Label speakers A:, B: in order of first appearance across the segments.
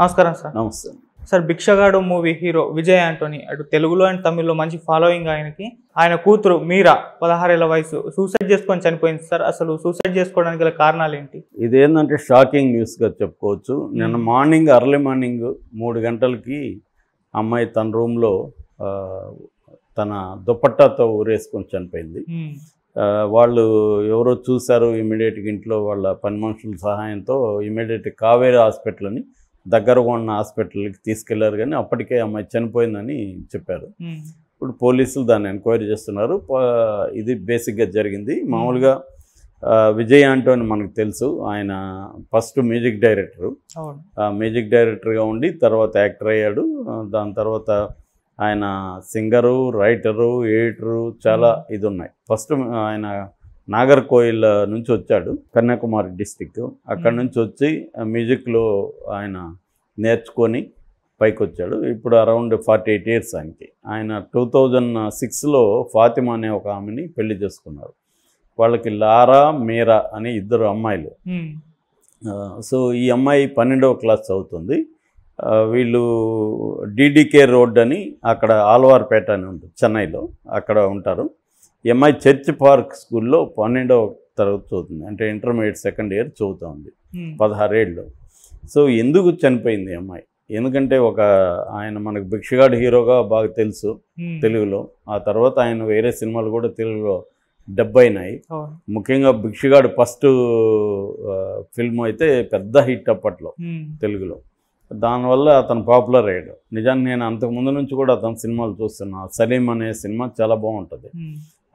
A: నమస్కారం సార్.
B: నమస్తే.
A: Sir, Bichagadu movie hero Vijay Antony అటు తెలుగులో అండ్ తమిళ్లో మంచి ఫాలోయింగ్ ఆయనకి. ఆయన కూతురు మీరా 16 ఏళ్ల వయసు సూసైడ్ చేసుకొని చనిపోయింది సార్. అసలు సూసైడ్ చేసుకోవడానికి గల కారణాలు ఏంటి?
B: ఇదేంటంటే షాకింగ్ న్యూస్గా చెప్పుకోవచ్చు. నిన్న మార్నింగ్ అర్లీ మార్నింగ్ 3 గంటలకి అమ్మాయి తన రూమ్లో తన దుపట్టాతో ఊరేసుకొని చనిపోయింది. వాళ్ళు ఎవరో చూశారు. ఇమీడియట్గా ఇంట్లో వాళ్ళ పని మనుషుల సహాయంతో ఇమీడియట్ కావేరీ హాస్పిటల్ అని దగ్గరగా ఉన్న హాస్పిటల్కి తీసుకెళ్లారు. కానీ అప్పటికే అమ్మాయి చనిపోయిందని చెప్పారు. ఇప్పుడు పోలీసులు దాన్ని ఎంక్వైరీ చేస్తున్నారు. ఇది బేసిక్గా జరిగింది. మామూలుగా విజయ్ ఆంటోనీ మనకు తెలుసు. ఆయన ఫస్ట్ మ్యూజిక్ డైరెక్టరు. మ్యూజిక్ డైరెక్టర్గా ఉండి తర్వాత యాక్టర్ అయ్యాడు. దాని తర్వాత ఆయన సింగరు, రైటరు, ఎడిటరు చాలా ఇది ఉన్నాయి. ఫస్ట్ ఆయన నాగర్కోయిల్ నుంచి వచ్చాడు, కన్యాకుమారి డిస్టిక్. అక్కడి నుంచి వచ్చి మ్యూజిక్లో ఆయన నేర్చుకొని పైకి వచ్చాడు. ఇప్పుడు అరౌండ్ 48 ఇయర్స్ ఆయనకి. ఆయన 2006లో ఫాతిమా అనే ఒక ఆమెని పెళ్లి చేసుకున్నారు. వాళ్ళకి లారా, మీరా అనే 2 అమ్మాయిలు. సో ఈ అమ్మాయి 12వ క్లాస్ చదువుతుంది. వీళ్ళు డీడీకే రోడ్ అని అక్కడ ఆల్వార్పేట అని ఉంటుంది చెన్నైలో, అక్కడ ఉంటారు. ఈ అమ్మాయి చర్చ్ పార్క్ స్కూల్లో 12వ తరగతి చదువుతుంది. అంటే ఇంటర్మీడియట్ సెకండ్ ఇయర్ చదువుతూ ఉంది 16 ఏళ్ళు. సో ఎందుకు చనిపోయింది అమ్మాయి? ఎందుకంటే ఆయన మనకు భిక్షగాడు హీరోగా బాగా తెలుసు తెలుగులో. ఆ తర్వాత ఆయన వేరే సినిమాలు కూడా తెలుగులో డబ్ అయినాయి. ముఖ్యంగా భిక్షగాడు ఫస్ట్ ఫిల్మ్ అయితే పెద్ద హిట్ అప్పట్లో తెలుగులో. దానివల్ల అతను పాపులర్ అయ్యాడు. నిజానికి నేను అంతకుముందు నుంచి కూడా అతని సినిమాలు చూస్తున్నా. సలీం అనే సినిమా చాలా బాగుంటుంది.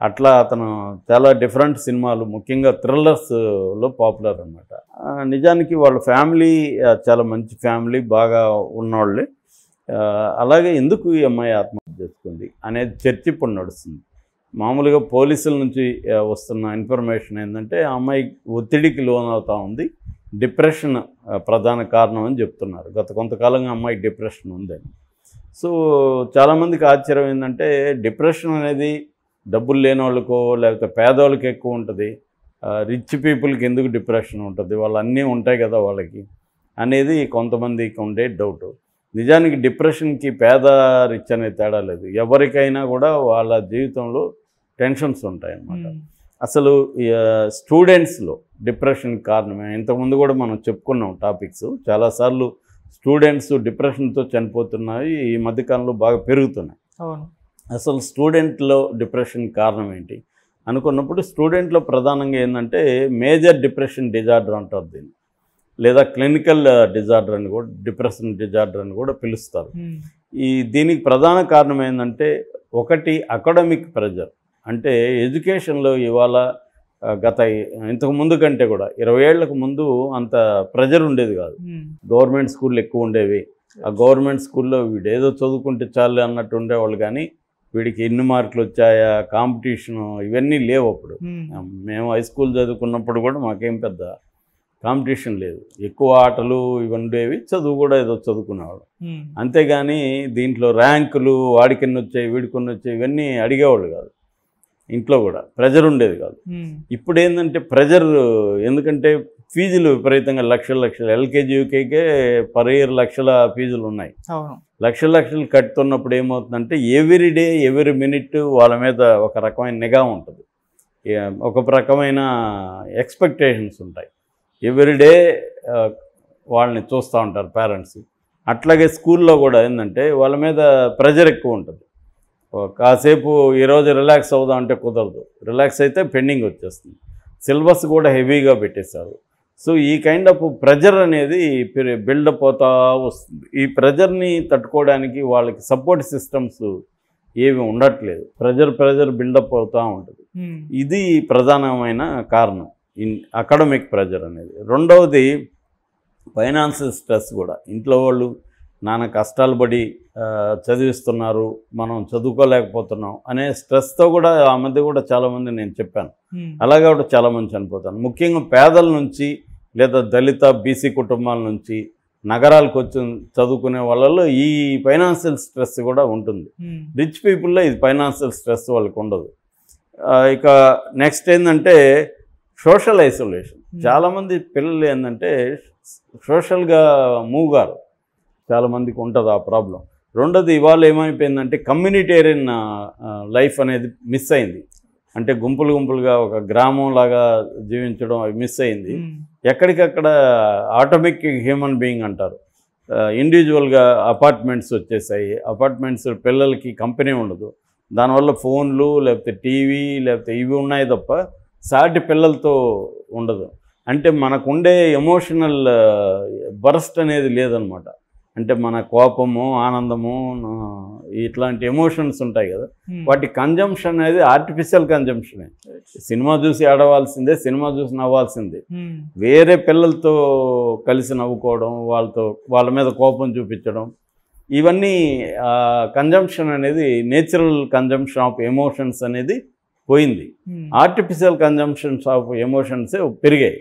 B: అట్లా అతను చాలా డిఫరెంట్ సినిమాలు, ముఖ్యంగా థ్రిల్లర్స్లో పాపులర్ అనమాట. నిజానికి వాళ్ళ ఫ్యామిలీ చాలా మంచి ఫ్యామిలీ, బాగా ఉన్నవాళ్ళే. అలాగే ఎందుకు ఈ అమ్మాయి ఆత్మహత్య చేసుకుంది అనేది చర్చ ఇప్పుడు నడుస్తుంది. మామూలుగా పోలీసుల నుంచి వస్తున్న ఇన్ఫర్మేషన్ ఏంటంటే ఆ అమ్మాయి ఒత్తిడికి లోనవుతూ ఉంది, డిప్రెషన్ ప్రధాన కారణం అని చెప్తున్నారు. గత కొంతకాలంగా అమ్మాయికి డిప్రెషన్ ఉందని. సో చాలామందికి ఆశ్చర్యం ఏంటంటే డిప్రెషన్ అనేది డబ్బులు లేని వాళ్ళకో లేకపోతే పేదవాళ్ళకి ఎక్కువ ఉంటుంది, రిచ్ పీపుల్కి ఎందుకు డిప్రెషన్ ఉంటుంది, వాళ్ళు అన్నీ ఉంటాయి కదా వాళ్ళకి అనేది కొంతమందికి ఉండే డౌట్. నిజానికి డిప్రెషన్కి పేద రిచ్ అనే తేడా లేదు. ఎవరికైనా కూడా వాళ్ళ జీవితంలో టెన్షన్స్ ఉంటాయి అన్నమాట. అసలు స్టూడెంట్స్లో డిప్రెషన్ కారణమే. ఇంతకుముందు కూడా మనం చెప్పుకున్నాం టాపిక్స్ చాలాసార్లు. స్టూడెంట్స్ డిప్రెషన్తో చనిపోతున్నాయి, ఈ మధ్యకాలంలో బాగా పెరుగుతున్నాయి. అసలు స్టూడెంట్లో డిప్రెషన్ కారణం ఏంటి అనుకున్నప్పుడు స్టూడెంట్లో ప్రధానంగా ఏంటంటే మేజర్ డిప్రెషన్ డిజార్డర్ అంటారు దీన్ని, లేదా క్లినికల్ డిజార్డర్ అని కూడా, డిప్రెషన్ డిజార్డర్ అని కూడా పిలుస్తారు. దీనికి ప్రధాన కారణం ఏంటంటే ఒకటి అకాడమిక్ ప్రెజర్. అంటే ఎడ్యుకేషన్లో ఇవాళ ఇంతకు ముందు కంటే కూడా 20 ఏళ్లకు ముందు అంత ప్రెజర్ ఉండేది కాదు. గవర్నమెంట్ స్కూళ్ళు ఎక్కువ ఉండేవి. ఆ గవర్నమెంట్ స్కూల్లో వీడేదో చదువుకుంటే చాలు అన్నట్టు ఉండేవాళ్ళు. కానీ వీడికి ఎన్ని మార్కులు వచ్చాయా, కాంపిటీషను ఇవన్నీ లేవు అప్పుడు. మేము హై స్కూల్ చదువుకున్నప్పుడు కూడా మాకేం పెద్ద కాంపిటీషన్ లేదు. ఎక్కువ ఆటలు ఇవి ఉండేవి, చదువు కూడా ఏదో చదువుకునేవాళ్ళు. అంతేగాని దీంట్లో ర్యాంకులు వాడికి ఎన్ని వచ్చాయి, వీడికి ఎన్ని వచ్చాయి ఇవన్నీ అడిగేవాళ్ళు కాదు. ఇంట్లో కూడా ప్రెజర్ ఉండేది కాదు. ఇప్పుడు ఏంటంటే ప్రెజర్, ఎందుకంటే ఫీజులు విపరీతంగా లక్షలు ఎల్కేజీ యూకేకే పర్ ఇయర్ లక్షల ఫీజులు ఉన్నాయి. లక్షలు కట్టుతున్నప్పుడు ఏమవుతుందంటే ఎవ్రీ డే ఎవ్రీ మినిట్ వాళ్ళ మీద ఒక రకమైన నిఘా ఉంటుంది, ఒక రకమైన ఎక్స్పెక్టేషన్స్ ఉంటాయి. ఎవ్రీ డే వాళ్ళని చూస్తూ ఉంటారు పేరెంట్స్. అట్లాగే స్కూల్లో కూడా ఏంటంటే వాళ్ళ మీద ప్రెజర్ ఎక్కువ ఉంటుంది. కాసేపు ఈరోజు రిలాక్స్ అవుదాం అంటే కుదరదు, రిలాక్స్ అయితే పెండింగ్ వచ్చేస్తుంది. సిలబస్ కూడా హెవీగా పెట్టేశారు. సో ఈ కైండ్ ఆఫ్ ప్రెజర్ అనేది బిల్డప్ అవుతా వస్తుంది. ఈ ప్రెజర్ని తట్టుకోవడానికి వాళ్ళకి సపోర్ట్ సిస్టమ్స్ ఏవి ఉండట్లేదు. ప్రెజర్ బిల్డప్ అవుతూ ఉంటుంది. ఇది ప్రధానమైన కారణం అకాడమిక్ ప్రెజర్ అనేది. రెండవది ఫైనాన్షియల్ స్ట్రెస్ కూడా. ఇంట్లో వాళ్ళు నాన్న కష్టాలు పడి చదివిస్తున్నారు, మనం చదువుకోలేకపోతున్నాం అనే స్ట్రెస్తో కూడా ఆ మధ్య కూడా చాలామంది నేను చెప్పాను. అలాగే కూడా చాలామంది చనిపోతాను. ముఖ్యంగా పేదల నుంచి లేదా దళిత బీసీ కుటుంబాల నుంచి నగరాలకు వచ్చి చదువుకునే వాళ్ళలో ఈ ఫైనాన్షియల్ స్ట్రెస్ కూడా ఉంటుంది. రిచ్ పీపుల్లో ఇది ఫైనాన్షియల్ స్ట్రెస్ వాళ్ళకి ఉండదు. ఇక నెక్స్ట్ ఏంటంటే సోషల్ ఐసోలేషన్. చాలామంది పిల్లలు ఏంటంటే సోషల్గా మూవ్ గారు. చాలామందికి ఉంటుంది ఆ ప్రాబ్లం. రెండోది ఇవాళ ఏమైపోయిందంటే కమ్యూనిటేరియన్ లైఫ్ అనేది మిస్ అయింది. అంటే గుంపులుగా ఒక గ్రామం లాగా జీవించడం అవి మిస్ అయింది. ఎక్కడికక్కడ ఆటోమిక్ హ్యూమన్ బీయింగ్ అంటారు, ఇండివిజువల్గా అపార్ట్మెంట్స్ వచ్చేసాయి. అపార్ట్మెంట్స్ పిల్లలకి కంపెనీ ఉండదు, దానివల్ల ఫోన్లు లేకపోతే టీవీ లేకపోతే ఇవి ఉన్నాయి తప్ప సాటి పిల్లలతో ఉండదు. అంటే మనకుండే ఎమోషనల్ బరస్ట్ అనేది లేదనమాట. అంటే మన కోపము, ఆనందము, ఇట్లాంటి ఎమోషన్స్ ఉంటాయి కదా, వాటి కన్జంప్షన్ అనేది ఆర్టిఫిషియల్ కన్జంప్షనే. సినిమా చూసి ఆడవాల్సిందే, సినిమా చూసి నవ్వాల్సిందే. వేరే పిల్లలతో కలిసి నవ్వుకోవడం, వాళ్ళ మీద కోపం చూపించడం, ఇవన్నీ కన్జంప్షన్ అనేది నేచురల్ కన్జంప్షన్ ఆఫ్ ఎమోషన్స్ అనేది పోయింది. ఆర్టిఫిషియల్ కన్జంప్షన్స్ ఆఫ్ ఎమోషన్సే పెరిగాయి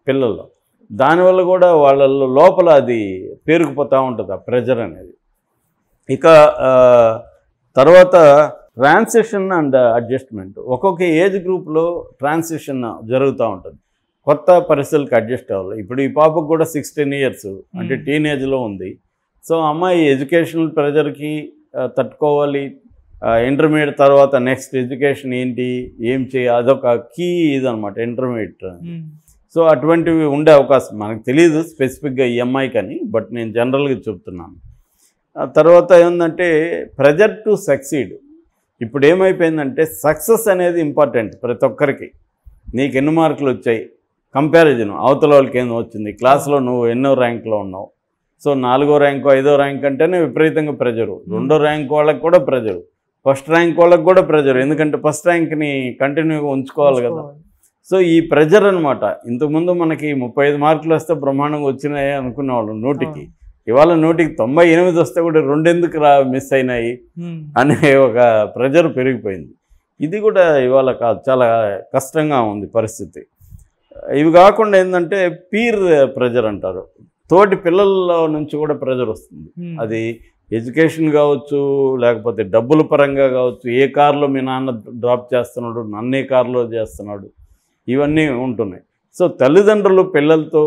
B: పిల్లల్లో. దానివల్ల కూడా వాళ్ళ లోపల అది పేరుకుపోతూ ఉంటుంది ఆ ప్రెజర్ అనేది. ఇక తర్వాత ట్రాన్సిషన్ అండ్ అడ్జస్ట్మెంట్. ఒక్కొక్క ఏజ్ గ్రూప్లో ట్రాన్సిషన్ జరుగుతూ ఉంటుంది, కొత్త పరిస్థితులకు అడ్జస్ట్ అవ్వాలి. ఇప్పుడు ఈ పాపకు కూడా 16 years, అంటే టీనేజ్లో ఉంది. సో అమ్మాయి ఎడ్యుకేషనల్ ప్రెజర్కి తట్టుకోవాలి. ఇంటర్మీడియట్ తర్వాత నెక్స్ట్ ఎడ్యుకేషన్ ఏంటి, ఏం చేయాలి, అదొక కీ ఇదనమాట ఇంటర్మీడియట్. సో అటువంటివి ఉండే అవకాశం మనకు తెలియదు స్పెసిఫిక్గా ఈ అమ్మాయి కానీ, బట్ నేను జనరల్గా చెప్తున్నాను. తర్వాత ఏంటంటే ప్రెజర్ టు సక్సీడ్. ఇప్పుడు ఏమైపోయిందంటే సక్సెస్ అనేది ఇంపార్టెంట్ ప్రతి ఒక్కరికి. నీకు ఎన్ని మార్కులు వచ్చాయి, కంపారిజన్ అవతల వాళ్ళకి ఏమో వచ్చింది, క్లాస్లో నువ్వు ఎన్నో ర్యాంక్లో ఉన్నావు. సో 4వ ర్యాంకు 5వ ర్యాంక్ అంటేనే విపరీతంగా ప్రెజరు. 2వ ర్యాంక్ వాళ్ళకి కూడా ప్రెజరు, ఫస్ట్ ర్యాంక్ వాళ్ళకి కూడా ప్రెజరు, ఎందుకంటే ఫస్ట్ ర్యాంక్ని కంటిన్యూగా ఉంచుకోవాలి కదా. సో ఈ ప్రెజర్ అనమాట. ఇంతకుముందు మనకి 35 మార్కులు వస్తే బ్రహ్మాండంగా వచ్చినాయి అనుకునేవాళ్ళు 100కి. ఇవాళ 100కి 98 వస్తే కూడా 2 ఎందుకు మిస్ అయినాయి అనే ఒక ప్రెజర్ పెరిగిపోయింది. ఇది కూడా ఇవాళ చాలా కష్టంగా ఉంది పరిస్థితి. ఇవి కాకుండా ఏంటంటే పీర్ ప్రెజర్ అంటారు, తోటి పిల్లల నుంచి కూడా ప్రెజర్ వస్తుంది. అది ఎడ్యుకేషన్ కావచ్చు, లేకపోతే డబ్బుల పరంగా కావచ్చు. ఏ కారులో మీ నాన్న డ్రాప్ చేస్తున్నాడు, నన్నే కారులో చేస్తున్నాడు, ఇవన్నీ ఉంటున్నాయి. సో తల్లిదండ్రులు పిల్లలతో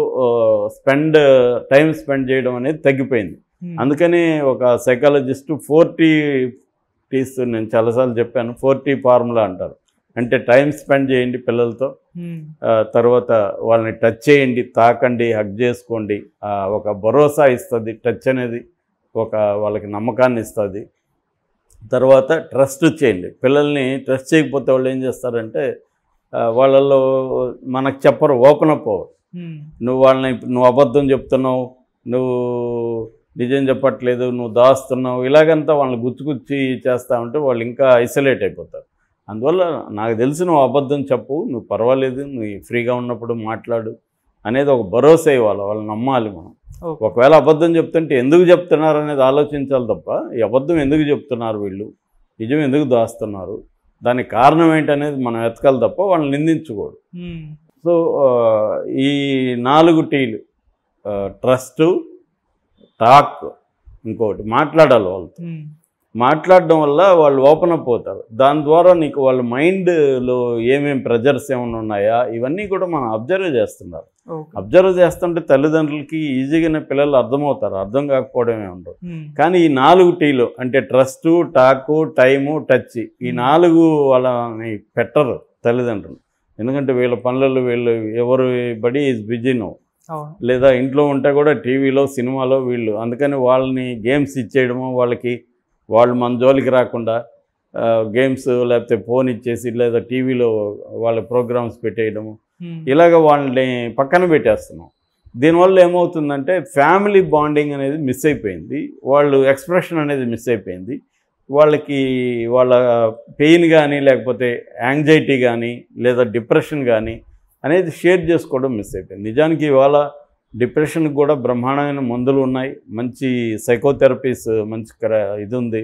B: టైం స్పెండ్ చేయడం అనేది తగ్గిపోయింది. అందుకని ఒక సైకాలజిస్టు 40Ts నేను చాలాసార్లు చెప్పాను, 40 ఫార్ములా అంటారు. అంటే టైం స్పెండ్ చేయండి పిల్లలతో, తర్వాత వాళ్ళని టచ్ చేయండి, తాకండి, హగ్ చేసుకోండి. ఒక భరోసా ఇస్తుంది టచ్ అనేది, ఒక వాళ్ళకి నమ్మకాన్ని ఇస్తుంది. తర్వాత ట్రస్ట్ చేయండి. పిల్లల్ని ట్రస్ట్ చేయకపోతే వాళ్ళు ఏం చేస్తారంటే వాళ్ళల్లో మనకు చెప్పరు, ఓపెన్ అప్ అవ్వరు. నువ్వు అబద్ధం చెప్తున్నావు, నువ్వు నిజం చెప్పట్లేదు, నువ్వు దాస్తున్నావు, ఇలాగంతా వాళ్ళని గుచ్చి చేస్తూ ఉంటే వాళ్ళు ఇంకా ఐసోలేట్ అయిపోతారు. అందువల్ల నాకు తెలిసి నువ్వు అబద్ధం చెప్పు, నువ్వు పర్వాలేదు, నువ్వు ఫ్రీగా ఉన్నప్పుడు మాట్లాడు అనేది ఒక భరోసా ఇవ్వాలి, వాళ్ళు నమ్మాలి మనం. ఒకవేళ అబద్ధం చెప్తుంటే ఎందుకు చెప్తున్నారు అనేది ఆలోచించాలి తప్ప, ఈ అబద్ధం ఎందుకు చెప్తున్నారు వీళ్ళు, నిజం ఎందుకు దాస్తున్నారు, దానికి కారణం ఏంటనేది మనం వెతకాలి తప్ప వాళ్ళని నిందించకూడదు. సో ఈ 4 Tలు ట్రస్ట్, టాక్, ఇంకోటి మాట్లాడాలి. వాళ్ళతో మాట్లాడడం వల్ల వాళ్ళు ఓపెన్ అప్ అవుతారు. దాని ద్వారా నీకు వాళ్ళ మైండ్లో ఏమేమి ప్రెజర్స్ ఏమైనా ఉన్నాయా ఇవన్నీ కూడా మనం అబ్జర్వ్ చేస్తున్నారు. అబ్జర్వ్ చేస్తుంటే తల్లిదండ్రులకి ఈజీగానే పిల్లలు అర్థమవుతారు, అర్థం కాకపోవడమే ఉండదు. కానీ ఈ 4 Tలు అంటే ట్రస్ట్, టాకు, టైము, టచ్, ఈ 4 వాళ్ళని పెట్టరు తల్లిదండ్రులు. ఎందుకంటే వీళ్ళ పనులలో వీళ్ళు ఎవరు బడి ఈజ్ బిజీ నో, లేదా ఇంట్లో ఉంటే కూడా టీవీలో సినిమాలో వీళ్ళు. అందుకని వాళ్ళని గేమ్స్ ఇచ్చేయడము, వాళ్ళు మన జోలికి రాకుండా గేమ్స్ లేకపోతే ఫోన్ ఇచ్చేసి లేదా టీవీలో వాళ్ళ ప్రోగ్రామ్స్ పెట్టేయడము, ఇలాగ వాళ్ళని పక్కన పెట్టేస్తున్నాం. దీనివల్ల ఏమవుతుందంటే ఫ్యామిలీ బాండింగ్ అనేది మిస్ అయిపోయింది, వాళ్ళు ఎక్స్ప్రెషన్ అనేది మిస్ అయిపోయింది. వాళ్ళ పెయిన్ కానీ లేకపోతే యాంగ్జైటీ కానీ లేదా డిప్రెషన్ కానీ అనేది షేర్ చేసుకోవడం మిస్ అయిపోయింది. నిజానికి ఇవాళ డిప్రెషన్కి కూడా బ్రహ్మాండమైన మందులు ఉన్నాయి, మంచి సైకోథెరపీస్, మంచి ఇది ఉంది.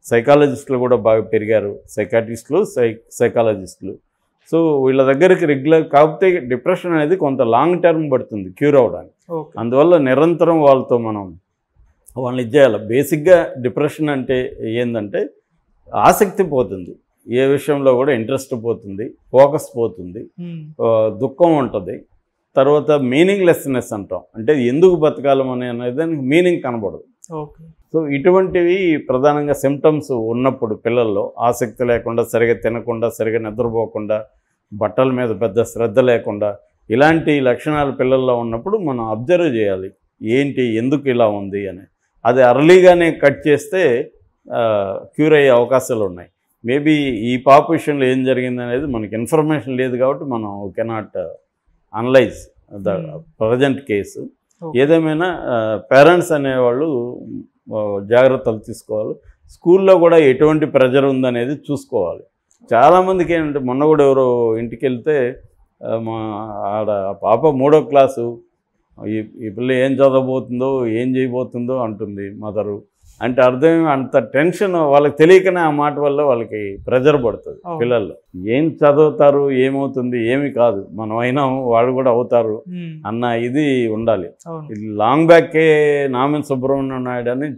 B: సైకాలజిస్టులు కూడా బాగా పెరిగారు, సైకాట్రిస్టులు, సైకాలజిస్టులు. సో వీళ్ళ దగ్గరికి రెగ్యులర్, కాకపోతే డిప్రెషన్ అనేది కొంత లాంగ్ టర్మ్ పడుతుంది క్యూర్ అవ్వడానికి. అందువల్ల నిరంతరం వాళ్ళని ఇచ్చేయాలి. బేసిక్గా డిప్రెషన్ అంటే ఏంటంటే ఆసక్తి పోతుంది, ఏ విషయంలో కూడా ఇంట్రెస్ట్ పోతుంది, ఫోకస్ పోతుంది, దుఃఖం ఉంటుంది. తర్వాత మీనింగ్లెస్నెస్ అంటాం, అంటే ఎందుకు బతకాలం అనేది మీనింగ్ కనబడదు.
A: ఓకే.
B: సో ఇటువంటివి ప్రధానంగా సిమ్టమ్స్ ఉన్నప్పుడు పిల్లల్లో ఆసక్తి లేకుండా, సరిగా తినకుండా, సరిగా నిద్రపోకుండా, బట్టల మీద పెద్ద శ్రద్ధ లేకుండా, ఇలాంటి లక్షణాలు పిల్లల్లో ఉన్నప్పుడు మనం అబ్జర్వ్ చేయాలి. ఏంటి, ఎందుకు ఇలా ఉంది అని. అది అర్లీగానే కట్ చేస్తే క్యూర్ అయ్యే అవకాశాలు ఉన్నాయి. మేబీ ఈ పాప విషయంలో ఏం జరిగింది అనేది మనకి ఇన్ఫర్మేషన్ లేదు కాబట్టి మనం cannot analyse the present case. ఏదేమైనా పేరెంట్స్ అనేవాళ్ళు జాగ్రత్తలు తీసుకోవాలి. స్కూల్లో కూడా ఎటువంటి ప్రెజర్ ఉందనేది చూసుకోవాలి. చాలామందికి ఏంటంటే, మొన్న కూడా ఎవరో ఇంటికి వెళ్తే మా ఆడ పాప 3వ క్లాసు, ఈ పిల్ల ఏం చదవబోతుందో ఏం చేయబోతుందో అంటుంది మదరు. అంటే అర్థం అంత టెన్షన్ వాళ్ళకి తెలియకనే ఆ మాట వల్ల వాళ్ళకి ప్రెజర్ పడుతుంది పిల్లల్లో. ఏం చదువుతారు, ఏమవుతుంది, ఏమి కాదు, మనం అయినా వాళ్ళు కూడా అవుతారు అన్న ఇది ఉండాలి. ఇది లాంగ్ బ్యాకే నామిన్ సుబ్రహ్మణ్యం నాయుడు అని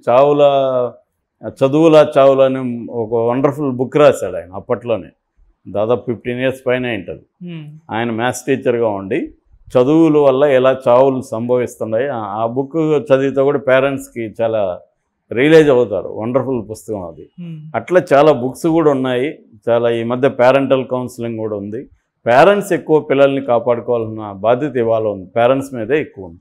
B: చదువులా చావులా అని ఒక వండర్ఫుల్ బుక్ రాశాడు ఆయన. అప్పట్లోనే దాదాపు 15 years పైన ఉంటుంది. ఆయన మ్యాథ్స్ టీచర్గా ఉండి చదువుల వల్ల ఎలా చావులు సంభవిస్తున్నాయి ఆ బుక్ చదివితే కూడా పేరెంట్స్కి చాలా రియలైజ్ అవుతారు. వండర్ఫుల్ పుస్తకం అది. అట్లా చాలా బుక్స్ కూడా ఉన్నాయి. చాలా ఈ మధ్య పేరెంటల్ కౌన్సిలింగ్ కూడా ఉంది. పేరెంట్స్ ఎక్కువ పిల్లల్ని కాపాడుకోవాలన్న బాధ్యత ఇవాళ ఉంది, పేరెంట్స్ మీదే ఎక్కువ ఉంది.